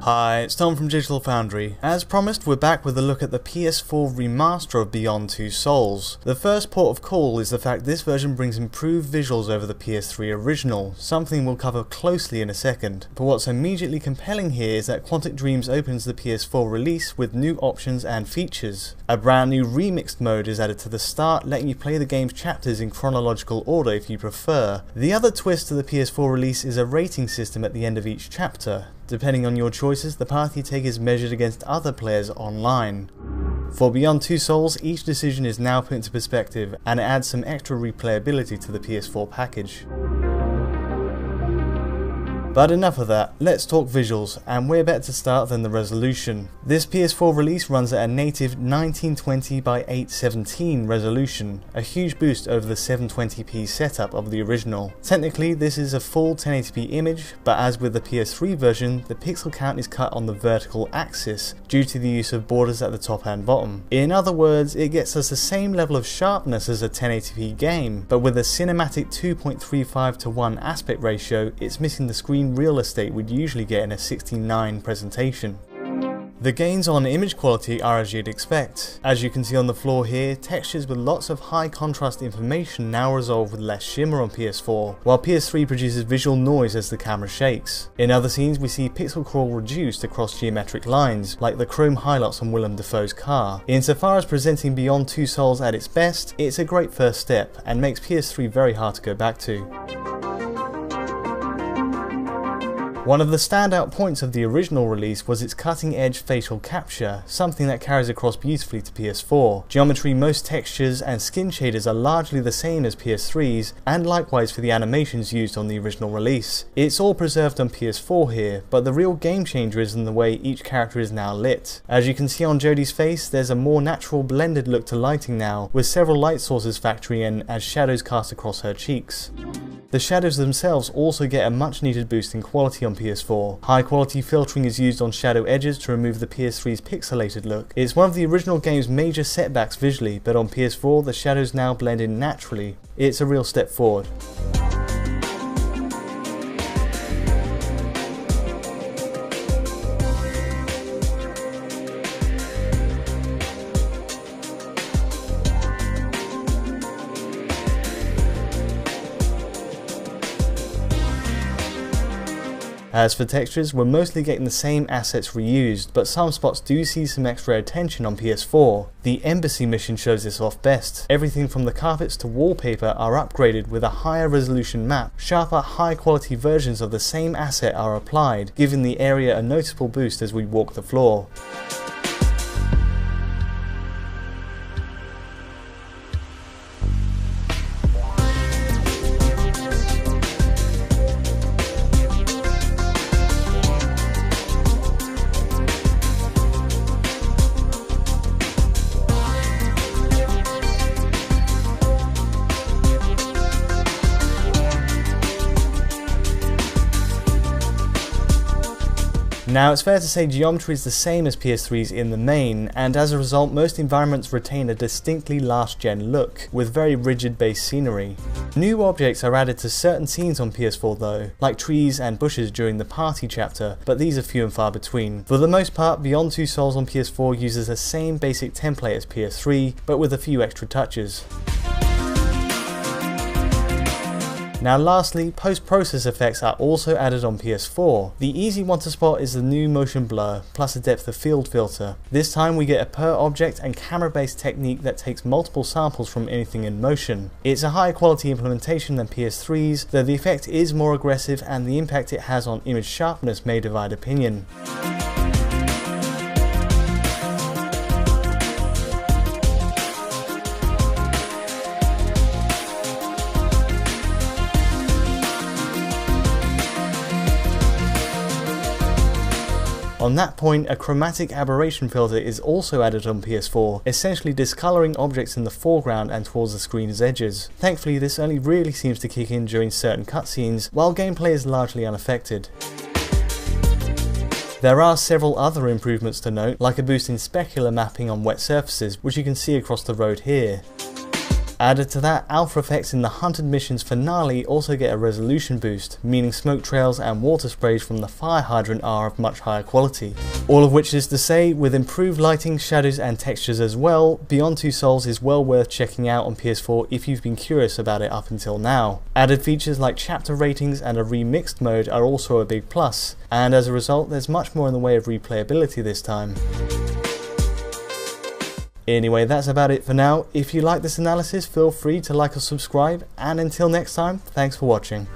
Hi, it's Tom from Digital Foundry. As promised, we're back with a look at the PS4 remaster of Beyond Two Souls. The first port of call is the fact this version brings improved visuals over the PS3 original, something we'll cover closely in a second. But what's immediately compelling here is that Quantic Dreams opens the PS4 release with new options and features. A brand new remixed mode is added to the start, letting you play the game's chapters in chronological order if you prefer. The other twist to the PS4 release is a rating system at the end of each chapter. Depending on your choices, the path you take is measured against other players online. For Beyond Two Souls, each decision is now put into perspective, and it adds some extra replayability to the PS4 package. But enough of that, let's talk visuals, and where better to start than the resolution. This PS4 release runs at a native 1920 by 817 resolution, a huge boost over the 720p setup of the original. Technically this is a full 1080p image, but as with the PS3 version, the pixel count is cut on the vertical axis due to the use of borders at the top and bottom. In other words, it gets us the same level of sharpness as a 1080p game, but with a cinematic 2.35:1 aspect ratio, it's missing the screen real estate we'd usually get in a 16:9 presentation. The gains on image quality are as you'd expect. As you can see on the floor here, textures with lots of high contrast information now resolve with less shimmer on PS4, while PS3 produces visual noise as the camera shakes. In other scenes we see pixel crawl reduced across geometric lines, like the chrome highlights on Willem Dafoe's car. Insofar as presenting Beyond Two Souls at its best, it's a great first step, and makes PS3 very hard to go back to. One of the standout points of the original release was its cutting-edge facial capture, something that carries across beautifully to PS4. Geometry, most textures and skin shaders are largely the same as PS3's, and likewise for the animations used on the original release. It's all preserved on PS4 here, but the real game changer is in the way each character is now lit. As you can see on Jodie's face, there's a more natural blended look to lighting now, with several light sources factoring in as shadows cast across her cheeks. The shadows themselves also get a much needed boost in quality on PS4. High quality filtering is used on shadow edges to remove the PS3's pixelated look. It's one of the original game's major setbacks visually, but on PS4 the shadows now blend in naturally. It's a real step forward. As for textures, we're mostly getting the same assets reused, but some spots do see some extra attention on PS4. The embassy mission shows this off best. Everything from the carpets to wallpaper are upgraded with a higher resolution map. Sharper, high quality versions of the same asset are applied, giving the area a noticeable boost as we walk the floor. Now it's fair to say geometry is the same as PS3's in the main, and as a result most environments retain a distinctly last gen look, with very rigid base scenery. New objects are added to certain scenes on PS4 though, like trees and bushes during the party chapter, but these are few and far between. For the most part, Beyond Two Souls on PS4 uses the same basic template as PS3, but with a few extra touches. Now lastly, post-process effects are also added on PS4. The easy one to spot is the new motion blur, plus a depth of field filter. This time we get a per object and camera based technique that takes multiple samples from anything in motion. It's a higher quality implementation than PS3's, though the effect is more aggressive and the impact it has on image sharpness may divide opinion. On that point, a chromatic aberration filter is also added on PS4, essentially discolouring objects in the foreground and towards the screen's edges. Thankfully this only really seems to kick in during certain cutscenes, while gameplay is largely unaffected. There are several other improvements to note, like a boost in specular mapping on wet surfaces, which you can see across the road here. Added to that, alpha effects in the Hunted Missions finale also get a resolution boost, meaning smoke trails and water sprays from the fire hydrant are of much higher quality. All of which is to say, with improved lighting, shadows and textures as well, Beyond Two Souls is well worth checking out on PS4 if you've been curious about it up until now. Added features like chapter ratings and a remixed mode are also a big plus, and as a result there's much more in the way of replayability this time. Anyway, that's about it for now. If you like this analysis, feel free to like or subscribe, and until next time, thanks for watching.